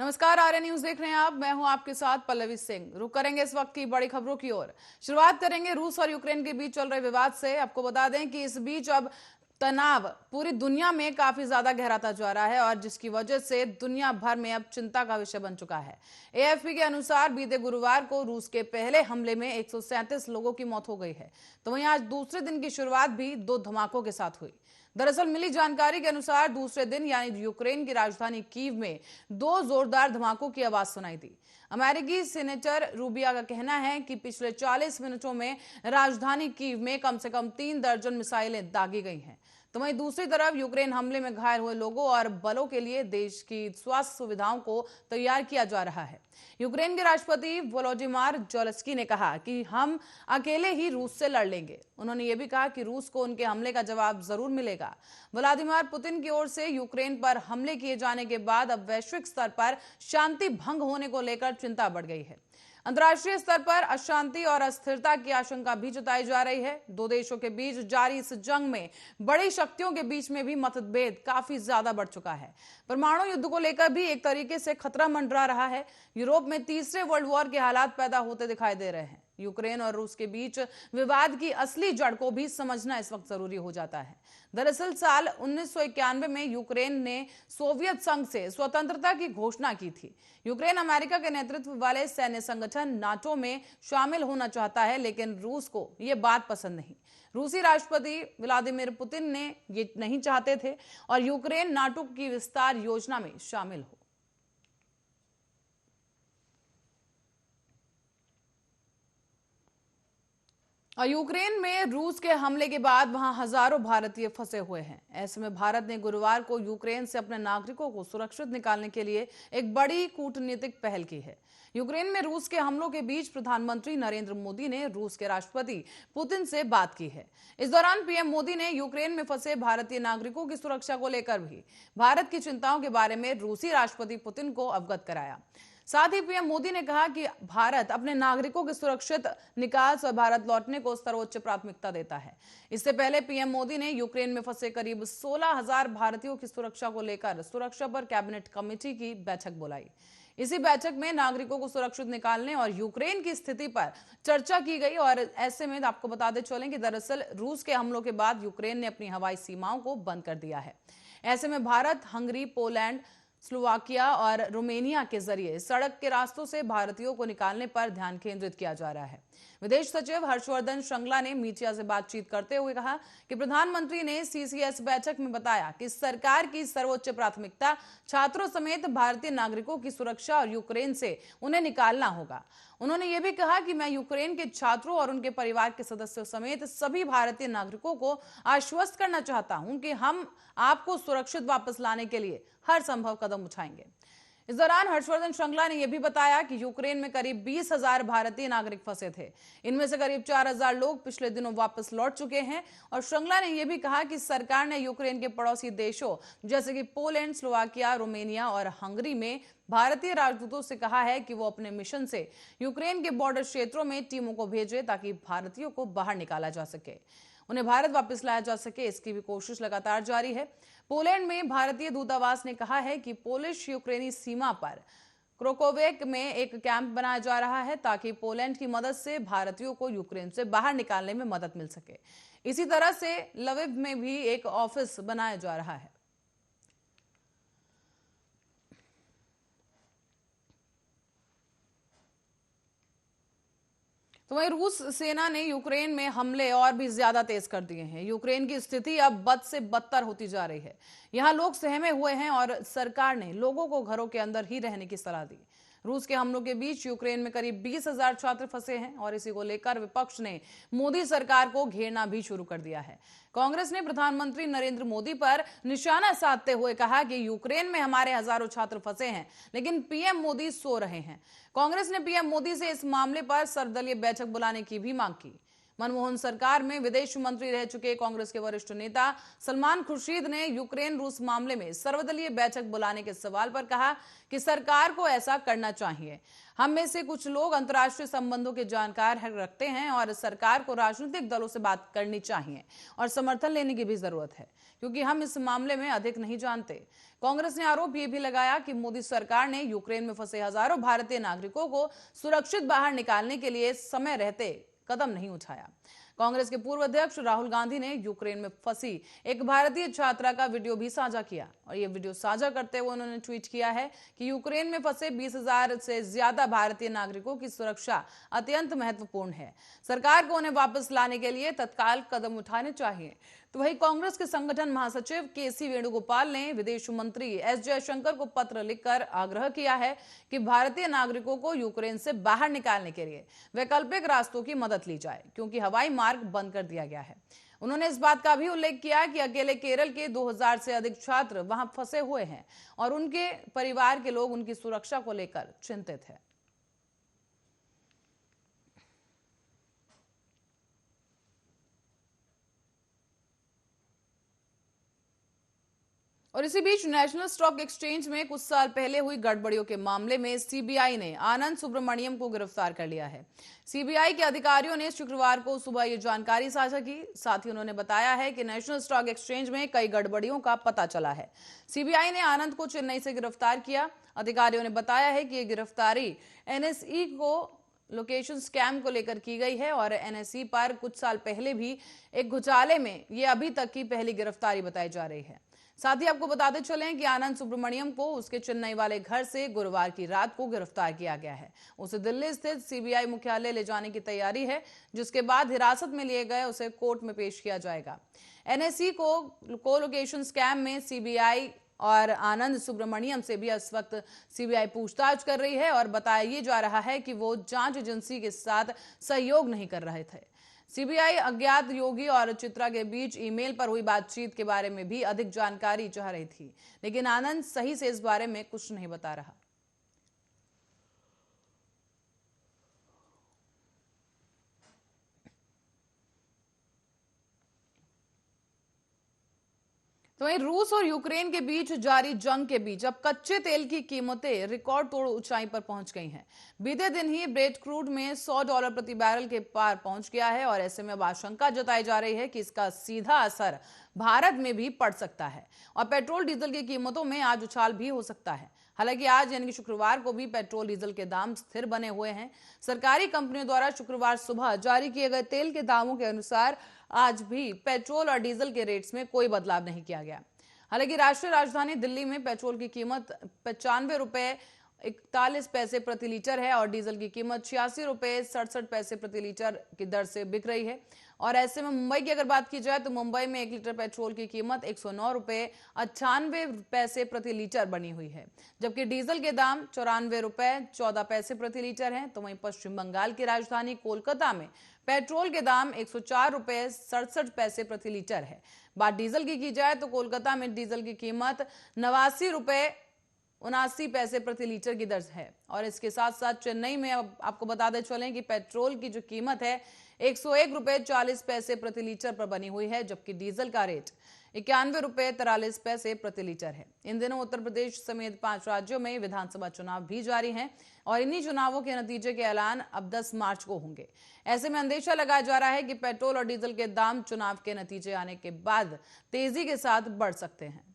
नमस्कार, आर्य न्यूज देख रहे हैं आप। मैं हूं आपके साथ पल्लवी सिंह। रुक करेंगे इस वक्त की बड़ी खबरों की ओर। शुरुआत करेंगे रूस और यूक्रेन के बीच चल रहे विवाद से। आपको बता दें कि इस बीच अब तनाव पूरी दुनिया में काफी ज्यादा गहराता जा रहा है और जिसकी वजह से दुनिया भर में अब चिंता का विषय बन चुका है। एएफपी के अनुसार बीते गुरुवार को रूस के पहले हमले में 137 लोगों की मौत हो गई है, तो वहीं आज दूसरे दिन की शुरुआत भी 2 धमाकों के साथ हुई। दरअसल मिली जानकारी के अनुसार दूसरे दिन यानी यूक्रेन की राजधानी कीव में 2 जोरदार धमाकों की आवाज सुनाई दी। अमेरिकी सीनेटर रूबिया का कहना है कि पिछले 40 मिनटों में राजधानी कीव में कम से कम 3 दर्जन मिसाइलें दागी गई हैं। तो वहीं दूसरी तरफ यूक्रेन हमले में घायल हुए लोगों और बलों के लिए देश की स्वास्थ्य सुविधाओं को तैयार किया जा रहा है। यूक्रेन के राष्ट्रपति वोलोडिमार ज़ेलेंस्की ने कहा कि हम अकेले ही रूस से लड़ लेंगे। उन्होंने ये भी कहा कि रूस को उनके हमले का जवाब जरूर मिलेगा। व्लादिमीर पुतिन की ओर से यूक्रेन पर हमले किए जाने के बाद अब वैश्विक स्तर पर शांति भंग होने को लेकर चिंता बढ़ गई है। अंतर्राष्ट्रीय स्तर पर अशांति और अस्थिरता की आशंका भी जताई जा रही है। 2 देशों के बीच जारी इस जंग में बड़ी शक्तियों के बीच में भी मतभेद काफी ज्यादा बढ़ चुका है। परमाणु युद्ध को लेकर भी एक तरीके से खतरा मंडरा रहा है। यूरोप में तीसरे वर्ल्ड वॉर के हालात पैदा होते दिखाई दे रहे हैं। यूक्रेन और रूस के बीच विवाद की असली जड़ को भी समझना इस वक्त जरूरी हो जाता है। दरअसल साल 1991 में यूक्रेन ने सोवियत संघ से स्वतंत्रता की घोषणा की थी। यूक्रेन अमेरिका के नेतृत्व वाले सैन्य संगठन नाटो में शामिल होना चाहता है, लेकिन रूस को यह बात पसंद नहीं। रूसी राष्ट्रपति व्लादिमीर पुतिन ने ये नहीं चाहते थे और यूक्रेन नाटो की विस्तार योजना में शामिल हो। और यूक्रेन में रूस के हमले के बाद वहां हजारों भारतीय फंसे हुए हैं। ऐसे में भारत ने गुरुवार को यूक्रेन से अपने नागरिकों को सुरक्षित निकालने के लिए एक बड़ी कूटनीतिक पहल की है। यूक्रेन में रूस के हमलों के बीच प्रधानमंत्री नरेंद्र मोदी ने रूस के राष्ट्रपति पुतिन से बात की है। इस दौरान पीएम मोदी ने यूक्रेन में फंसे भारतीय नागरिकों की सुरक्षा को लेकर भी भारत की चिंताओं के बारे में रूसी राष्ट्रपति पुतिन को अवगत कराया। साथ ही पीएम मोदी ने कहा कि भारत अपने नागरिकों के सुरक्षित निकास और भारत लौटने को सर्वोच्च प्राथमिकता देता है। इससे पहले पीएम मोदी ने यूक्रेन में फंसे करीब 16,000 भारतीयों की सुरक्षा को लेकर सुरक्षा पर कैबिनेट कमेटी की बैठक बुलाई। इसी बैठक में नागरिकों को सुरक्षित निकालने और यूक्रेन की स्थिति पर चर्चा की गई। और ऐसे में आपको बताते चलें कि दरअसल रूस के हमलों के बाद यूक्रेन ने अपनी हवाई सीमाओं को बंद कर दिया है। ऐसे में भारत, हंगरी, पोलैंड, स्लोवाकिया और रोमेनिया के जरिए सड़क के रास्तों से भारतीयों को निकालने पर ध्यान केंद्रित किया जा रहा है। विदेश सचिव हर्षवर्धन श्रृंगला ने मीडिया से बातचीत करते हुए कहा कि प्रधानमंत्री ने सीसीएस बैठक में बताया कि सरकार की सर्वोच्च प्राथमिकता छात्रों समेत भारतीय नागरिकों की सुरक्षा और यूक्रेन से उन्हें निकालना होगा। उन्होंने ये भी कहा कि मैं यूक्रेन के छात्रों और उनके परिवार के सदस्यों समेत सभी भारतीय नागरिकों को आश्वस्त करना चाहता हूं कि हम आपको सुरक्षित वापस लाने के लिए हर संभव कदम उठाएंगे। इस दौरान हर्षवर्धन श्रृंगला ने यह भी बताया कि यूक्रेन में करीब 20,000 भारतीय नागरिक फंसे थे। इनमें से करीब 4,000 लोग पिछले दिनों वापस लौट चुके हैं। और श्रृंगला ने यह भी कहा कि सरकार ने यूक्रेन के पड़ोसी देशों जैसे कि पोलैंड, स्लोवाकिया, रोमेनिया और हंगरी में भारतीय राजदूतों से कहा है कि वो अपने मिशन से यूक्रेन के बॉर्डर क्षेत्रों में टीमों को भेजे ताकि भारतीयों को बाहर निकाला जा सके, उन्हें भारत वापस लाया जा सके। इसकी भी कोशिश लगातार जारी है। पोलैंड में भारतीय दूतावास ने कहा है कि पोलिश यूक्रेनी सीमा पर क्रोकोवेक में एक कैंप बनाया जा रहा है ताकि पोलैंड की मदद से भारतीयों को यूक्रेन से बाहर निकालने में मदद मिल सके। इसी तरह से लविव में भी एक ऑफिस बनाया जा रहा है। तो वहीं रूस सेना ने यूक्रेन में हमले और भी ज्यादा तेज कर दिए हैं। यूक्रेन की स्थिति अब बद से बदतर होती जा रही है। यहां लोग सहमे हुए हैं और सरकार ने लोगों को घरों के अंदर ही रहने की सलाह दी। रूस के हमलों के बीच यूक्रेन में करीब 20,000 छात्र फंसे हैं और इसी को लेकर विपक्ष ने मोदी सरकार को घेरना भी शुरू कर दिया है। कांग्रेस ने प्रधानमंत्री नरेंद्र मोदी पर निशाना साधते हुए कहा कि यूक्रेन में हमारे हजारों छात्र फंसे हैं, लेकिन पीएम मोदी सो रहे हैं। कांग्रेस ने पीएम मोदी से इस मामले पर सर्वदलीय बैठक बुलाने की भी मांग की। मनमोहन सरकार में विदेश मंत्री रह चुके कांग्रेस के वरिष्ठ नेता सलमान खुर्शीद ने यूक्रेन रूस मामले में सर्वदलीय बैठक बुलाने के सवाल पर कहा कि सरकार को ऐसा करना चाहिए। हम में से कुछ लोग अंतर्राष्ट्रीय संबंधों के जानकार रखते हैं और सरकार को राजनीतिक दलों से बात करनी चाहिए और समर्थन लेने की भी जरूरत है, क्योंकि हम इस मामले में अधिक नहीं जानते। कांग्रेस ने आरोप यह भी लगाया कि मोदी सरकार ने यूक्रेन में फंसे हजारों भारतीय नागरिकों को सुरक्षित बाहर निकालने के लिए समय रहते कदम नहीं उठाया। कांग्रेस के पूर्व अध्यक्ष राहुल गांधी ने यूक्रेन में फंसी एक भारतीय छात्रा का वीडियो भी साझा किया और ये वीडियो साझा करते हुए उन्होंने ट्वीट किया है कि यूक्रेन में फंसे 20,000 से ज्यादा भारतीय नागरिकों की सुरक्षा अत्यंत महत्वपूर्ण है। सरकार को उन्हें वापस लाने के लिए तत्काल कदम उठाने चाहिए। तो वही कांग्रेस के संगठन महासचिव के.सी. वेणुगोपाल ने विदेश मंत्री एस जयशंकर को पत्र लिखकर आग्रह किया है कि भारतीय नागरिकों को यूक्रेन से बाहर निकालने के लिए वैकल्पिक रास्तों की मदद ली जाए, क्योंकि हवाई मार्ग बंद कर दिया गया है। उन्होंने इस बात का भी उल्लेख किया कि अकेले केरल के 2000 से अधिक छात्र वहां फंसे हुए हैं और उनके परिवार के लोग उनकी सुरक्षा को लेकर चिंतित हैं। और इसी बीच नेशनल स्टॉक एक्सचेंज में कुछ साल पहले हुई गड़बड़ियों के मामले में सीबीआई ने आनंद सुब्रमण्यम को गिरफ्तार कर लिया है। सीबीआई के अधिकारियों ने शुक्रवार को सुबह ये जानकारी साझा की। साथ ही उन्होंने बताया है कि नेशनल स्टॉक एक्सचेंज में कई गड़बड़ियों का पता चला है। सीबीआई ने आनंद को चेन्नई से गिरफ्तार किया। अधिकारियों ने बताया है कि यह गिरफ्तारी एनएसई को लोकेशन स्कैम को लेकर की गई है और एनएसई पर कुछ साल पहले भी एक घोटाले में यह अभी तक की पहली गिरफ्तारी बताई जा रही है। साथ ही आपको बताते चलें कि आनंद सुब्रमण्यम को उसके चेन्नई वाले घर से गुरुवार की रात को गिरफ्तार किया गया है। उसे दिल्ली स्थित सीबीआई मुख्यालय ले जाने की तैयारी है, जिसके बाद हिरासत में लिए गए उसे कोर्ट में पेश किया जाएगा। एनएसई को लोकेशन स्कैम में सीबीआई और आनंद सुब्रमण्यम से भी इस वक्त सीबीआई पूछताछ कर रही है और बताया ये जा रहा है कि वो जांच एजेंसी के साथ सहयोग नहीं कर रहे थे। सीबीआई अज्ञात योगी और चित्रा के बीच ईमेल पर हुई बातचीत के बारे में भी अधिक जानकारी चाह रही थी, लेकिन आनंद सही से इस बारे में कुछ नहीं बता रहा। तो वहीं रूस और यूक्रेन के बीच जारी जंग के बीच अब कच्चे तेल की कीमतें रिकॉर्ड तोड़ ऊंचाई पर पहुंच गई हैं। बीते दिन ही ब्रेंट क्रूड में $100 प्रति बैरल के पार पहुंच गया है और ऐसे में अब आशंका जताई जा रही है कि इसका सीधा असर भारत में भी पड़ सकता है और पेट्रोल डीजल की कीमतों में आज उछाल भी हो सकता है। हालांकि आज यानी कि शुक्रवार को भी पेट्रोल डीजल के दाम स्थिर बने हुए हैं। सरकारी कंपनियों द्वारा शुक्रवार सुबह जारी किए गए तेल के दामों के अनुसार आज भी पेट्रोल और डीजल के रेट्स में कोई बदलाव नहीं किया गया। हालांकि राष्ट्रीय राजधानी दिल्ली में पेट्रोल की कीमत 95 रुपए 41 पैसे प्रति लीटर है और डीजल की कीमत 86 रुपए 67 पैसे प्रति लीटर की दर से बिक रही है। और ऐसे में मुंबई की अगर बात की जाए तो मुंबई में 1 लीटर पेट्रोल की कीमत 109 रुपए 98 पैसे प्रति लीटर बनी हुई है, जबकि डीजल के दाम 94 रुपए 14 पैसे प्रति लीटर हैं। तो वहीं पश्चिम बंगाल की राजधानी कोलकाता में पेट्रोल के दाम 104 रुपए 67 पैसे प्रति लीटर है। बात डीजल की जाए तो कोलकाता में डीजल की कीमत 89 रुपए 79 पैसे प्रति लीटर की दर है। और इसके साथ साथ चेन्नई में अब आपको बताते चलें कि पेट्रोल की जो कीमत है 101 रुपए 40 पैसे प्रति लीटर पर बनी हुई है, जबकि डीजल का रेट 91 रुपए 43 पैसे प्रति लीटर है। इन दिनों उत्तर प्रदेश समेत 5 राज्यों में विधानसभा चुनाव भी जारी हैं और इन्हीं चुनावों के नतीजे के ऐलान अब 10 मार्च को होंगे। ऐसे में अंदेशा लगाया जा रहा है कि पेट्रोल और डीजल के दाम चुनाव के नतीजे आने के बाद तेजी के साथ बढ़ सकते हैं।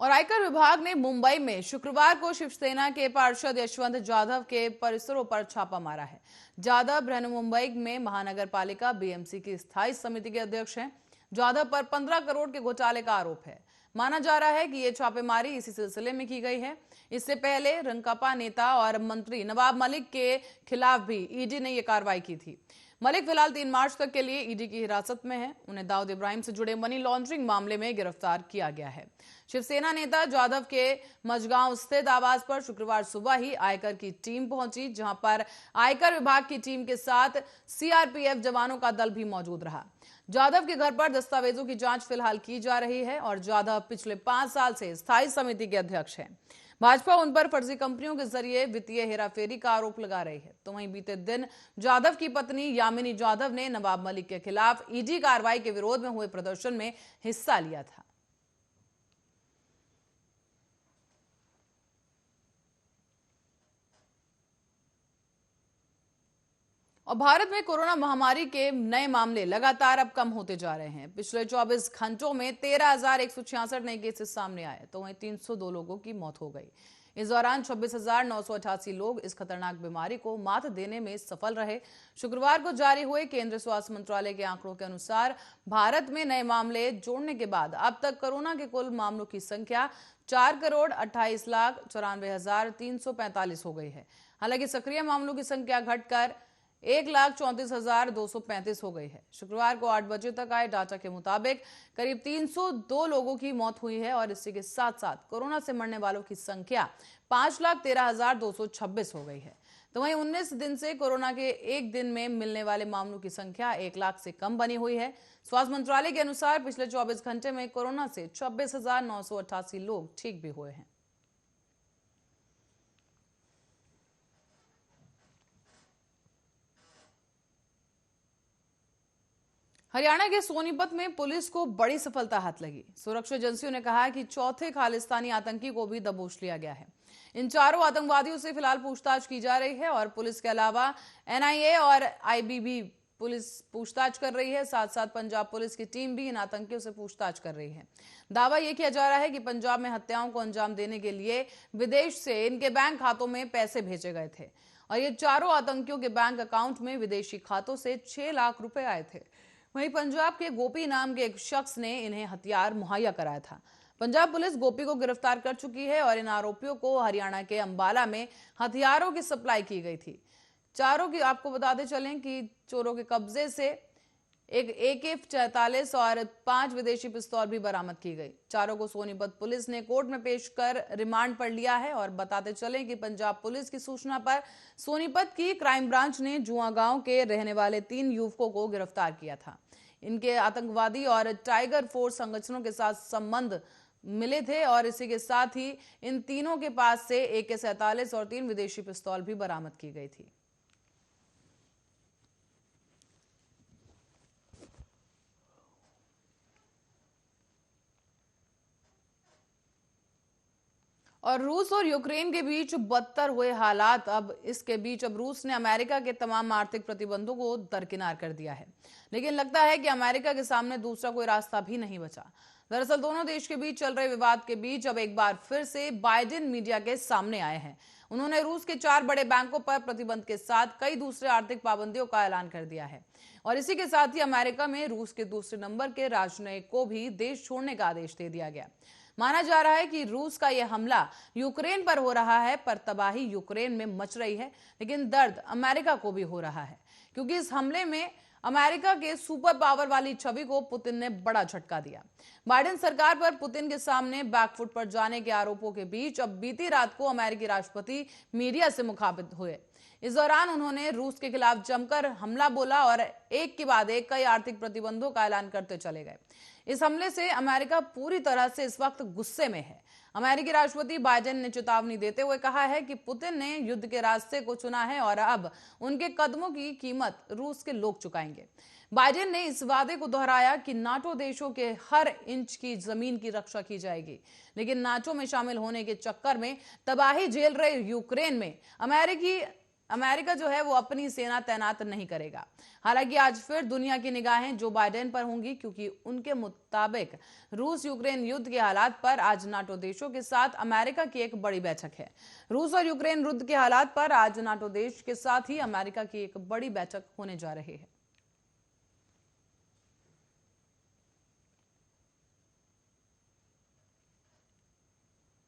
और आयकर विभाग ने मुंबई में शुक्रवार को शिवसेना के पार्षद यशवंत जाधव के परिसरों पर छापा मारा है। जाधव बृहन्मुंबई में महानगर पालिका बीएमसी की स्थायी समिति के अध्यक्ष हैं। जाधव पर 15 करोड़ के घोटाले का आरोप है। माना जा रहा है कि यह छापेमारी इसी सिलसिले में की गई है। इससे पहले रंकापा नेता और मंत्री नवाब मलिक के खिलाफ भी ईडी ने यह कार्रवाई की थी। मलिक फिलहाल 3 मार्च तक के लिए ईडी की हिरासत में है। उन्हें दाऊद इब्राहिम से जुड़े मनी लॉन्ड्रिंग मामले में गिरफ्तार किया गया है। शिवसेना नेता जाधव के मजगांव स्थित आवास पर शुक्रवार सुबह ही आयकर की टीम पहुंची, जहां पर आयकर विभाग की टीम के साथ सीआरपीएफ जवानों का दल भी मौजूद रहा। जाधव के घर पर दस्तावेजों की जांच फिलहाल की जा रही है और जाधव पिछले 5 साल से स्थायी समिति के अध्यक्ष हैं। भाजपा उन पर फर्जी कंपनियों के जरिए वित्तीय हेराफेरी का आरोप लगा रही है। तो वहीं बीते दिन जाधव की पत्नी यामिनी जाधव ने नवाब मलिक के खिलाफ ईडी कार्रवाई के विरोध में हुए प्रदर्शन में हिस्सा लिया था। और भारत में कोरोना महामारी के नए मामले लगातार अब कम होते जा रहे हैं। पिछले 24 घंटों में 13,166 नए केसेस सामने आए, तो वहीं 302 लोगों की मौत हो गई। इस दौरान 26,988 लोग इस खतरनाक बीमारी को मात देने में सफल रहे। शुक्रवार को जारी हुए केंद्रीय स्वास्थ्य मंत्रालय के आंकड़ों के अनुसार भारत में नए मामले जोड़ने के बाद अब तक कोरोना के कुल मामलों की संख्या 4,28,94,345 हो गई है। हालांकि सक्रिय मामलों की संख्या घटकर 1,34,235 हो गई है। शुक्रवार को 8 बजे तक आए डाटा के मुताबिक करीब 302 लोगों की मौत हुई है और इसी के साथ साथ कोरोना से मरने वालों की संख्या 5,13,226 हो गई है। तो वहीं 19 दिन से कोरोना के एक दिन में मिलने वाले मामलों की संख्या 1 लाख से कम बनी हुई है। स्वास्थ्य मंत्रालय के अनुसार पिछले 24 घंटे में कोरोना से 26,988 लोग ठीक भी हुए हैं। हरियाणा के सोनीपत में पुलिस को बड़ी सफलता हाथ लगी। सुरक्षा एजेंसियों ने कहा है कि चौथे खालिस्तानी आतंकी को भी दबोच लिया गया है। इन चारों आतंकवादियों से फिलहाल पूछताछ की जा रही है और पुलिस के अलावा एनआईए और आईबीबी पुलिस पूछताछ कर रही है। साथ साथ पंजाब पुलिस की टीम भी इन आतंकियों से पूछताछ कर रही है। दावा यह किया जा रहा है कि पंजाब में हत्याओं को अंजाम देने के लिए विदेश से इनके बैंक खातों में पैसे भेजे गए थे और ये चारों आतंकियों के बैंक अकाउंट में विदेशी खातों से 6 लाख रुपए आए थे। वहीं पंजाब के गोपी नाम के एक शख्स ने इन्हें हथियार मुहैया कराया था। पंजाब पुलिस गोपी को गिरफ्तार कर चुकी है और इन आरोपियों को हरियाणा के अंबाला में हथियारों की सप्लाई की गई थी। चारों की आपको बताते चलें कि चोरों के कब्जे से एक AK-47 और 5 विदेशी पिस्तौल भी बरामद की गई। चारों को सोनीपत पुलिस ने कोर्ट में पेश कर रिमांड पर लिया है और बताते चलें कि पंजाब पुलिस की सूचना पर सोनीपत की क्राइम ब्रांच ने जुआ गांव के रहने वाले 3 युवकों को गिरफ्तार किया था। इनके आतंकवादी और टाइगर फोर्स संगठनों के साथ संबंध मिले थे और इसी के साथ ही इन तीनों के पास से AK-47 और 3 विदेशी पिस्तौल भी बरामद की गई थी। और रूस और यूक्रेन के बीच बदतर हुए हालात, अब इसके बीच अब रूस ने अमेरिका के तमाम आर्थिक प्रतिबंधों को दरकिनार कर दिया है। लेकिन लगता है कि अमेरिका के सामने दूसरा कोई रास्ता भी नहीं बचा। दरअसल दोनों देश के बीच चल रहे विवाद के बीच अब एक बार फिर से बाइडेन मीडिया के सामने आए हैं। उन्होंने रूस के 4 बड़े बैंकों पर प्रतिबंध के साथ कई दूसरे आर्थिक पाबंदियों का ऐलान कर दिया है और इसी के साथ ही अमेरिका में रूस के दूसरे नंबर के राजनयिक को भी देश छोड़ने का आदेश दे दिया गया। माना जा रहा है कि रूस का यह हमला यूक्रेन पर हो रहा है, पर तबाही यूक्रेन में मच रही है, लेकिन दर्द अमेरिका को भी हो रहा है क्योंकि इस हमले में अमेरिका के सुपर पावर वाली छवि को पुतिन ने बड़ा झटका दिया। बाइडेन सरकार पर पुतिन के सामने बैकफुट पर जाने के आरोपों के बीच अब बीती रात को अमेरिकी राष्ट्रपति मीडिया से मुखातिब हुए। इस दौरान उन्होंने रूस के खिलाफ जमकर हमला बोला और एक के बाद एक कई आर्थिक प्रतिबंधों का ऐलान करते चले गए। इस हमले से अमेरिका पूरी तरह से इस वक्त गुस्से में है। अमेरिकी राष्ट्रपति बाइडेन ने चेतावनी देते हुए कहा है कि पुतिन ने युद्ध के रास्ते को चुना है और अब उनके कदमों की कीमत रूस के लोग चुकाएंगे। बाइडेन ने इस वादे को दोहराया कि नाटो देशों के हर इंच की जमीन की रक्षा की जाएगी, लेकिन नाटो में शामिल होने के चक्कर में तबाही झेल रहे यूक्रेन में अमेरिका जो है वो अपनी सेना तैनात नहीं करेगा। हालांकि आज फिर दुनिया की निगाहें जो बाइडेन पर होंगी क्योंकि उनके मुताबिक रूस यूक्रेन युद्ध के हालात पर आज नाटो देशों के साथ अमेरिका की एक बड़ी बैठक है। रूस और यूक्रेन युद्ध के हालात पर आज नाटो देश के साथ ही अमेरिका की एक बड़ी बैठक होने जा रही है।